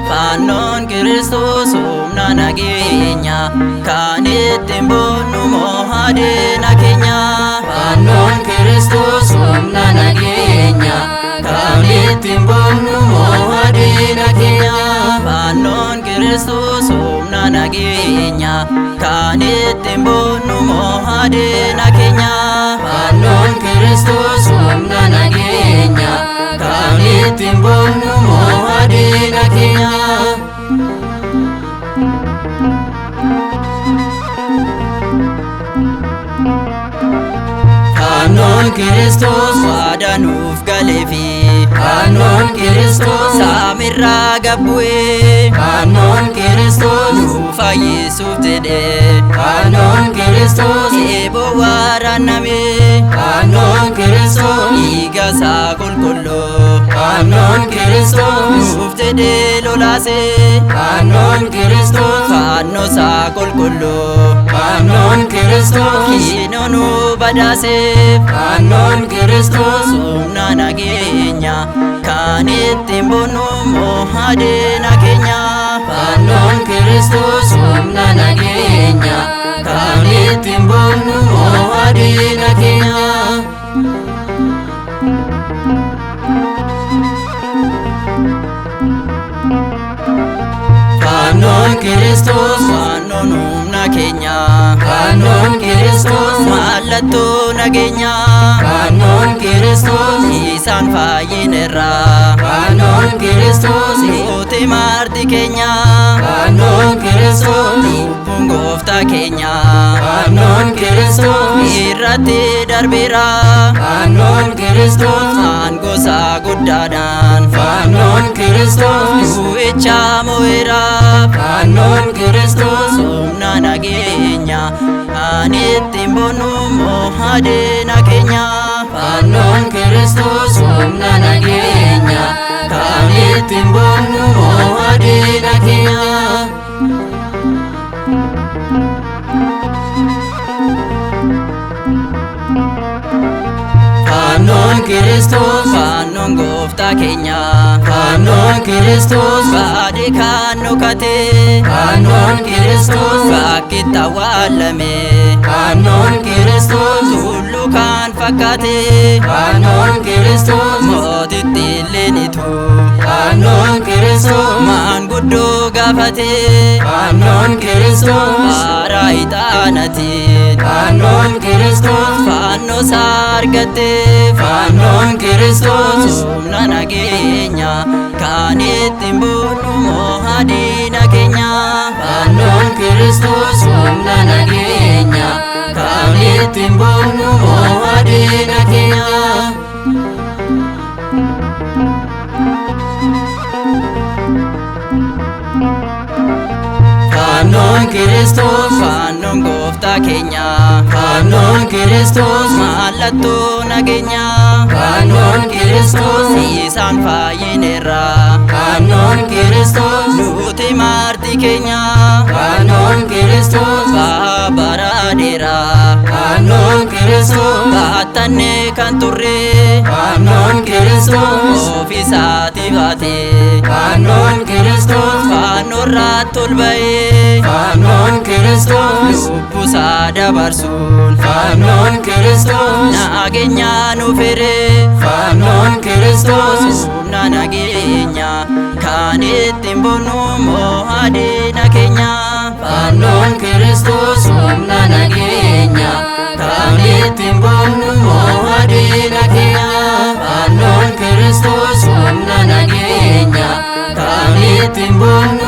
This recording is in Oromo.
Fannoon Kiristoos humna nageenya kan ittiin boonnu mo'adeena keenya. Fannoon Kiristoos humna nageenya kan ittiin boonnu mo'adeena keenya. Fannoon Kiristoos humna nageenya kan ittiin boonnu mo'adeena keenya. Fannoon Kiristoos humna nageenya kan ittiin boonnu mo'adeena keenya. Fannoon Kiristoos waadaa nuuf galeefi Fannoon Kiristoos saamirraa gabbu'ee Fannoon Kiristoos nuuf fayyisuuf jedhee Fannoon Kiristoos eeboo waraannamee Fannoon Kiristoos dhiigasaa qulqulluu Fannoon Kiristoos nuuf jedhee lolaasee Fannoon Kiristoos fannoosaa qulqulluu Fannoon Kiristoos kiinoo nu badhaasee Fannoon Kiristoos humna nageenya kan ittiin boonnu mo'adeena keenya. Fannoon Kiristoos humna nageenya kan ittiin boonnu mo'adeena keenya. Fannoon Kiristoos fannoon humna keenya. Fannoon Kiristoos mallattoo nageenya. Fannoon Kiristoos isaan fayyineerra. Fannoon Kiristoos nuti marti keenya. Fannoon Kiristoos lubbuun gooftaa keenya. Fannoon Kiristoos irratti darbeera. Fannoon Kiristoos aangoosaa guddaadhaan. Fannoon Kiristoos du'icha mo'eera. Fannoon Kiristoos humna nageenya kan ittiin boonnu mo'adeena keenya. Fannoon Kiristoos humna nageenya kan ittiin boonnu mo'adeena keenya. Fannoon Kiristoos fannoon gooftaa keenya. Fannoon Kiristoos baadii kan dhokatee. Fannoon Kiristoos bakkitti awwaalame. Fannoon Kiristoos tulluu kan fakkaate. Fannoon Kiristoos mootitti leenitu. Fannoon Kiristoos maanguddoo gaafate. Fannoon Kiristoos haaraa ixaanatiin. Fannoon Kiristoos fannoosaa argatte. Fannoon Kiristoos humna nageenya kan ittiin boonnu mo'adeena keenya. Fannoon Kiristoos humna nageenya kan ittiin boonnu mo'adeena keenya. Fannoon Kiristoos fannoon gooftaa keenya. Fannoon Kiristoos mallattoo nageenya. Fannoon Kiristoos isaan fayyineerra. Fannoon Kiristoos nuti marti keenya. Fannoon Kiristoos baabaraadheera. Fannoon Kiristoos baatannee kan turre. Fannoon Kiristoos ofiisaati baate. Fannoon Kiristoos fannoorratti ol ba'ee. Fannoon Kiristoos lubbuusaa dabarsuun. Fannoon Kiristoos nageenya nuuf fere. Fannoon Kiristoos humna nageenya kan ittiin boonu mo'aa diina keenya. Fannoon Kiristoos humna nageenya kan ittiin boonu mo'aa diina keenya. Fannoon Kiristoos humna nageenya kan ittiin boonu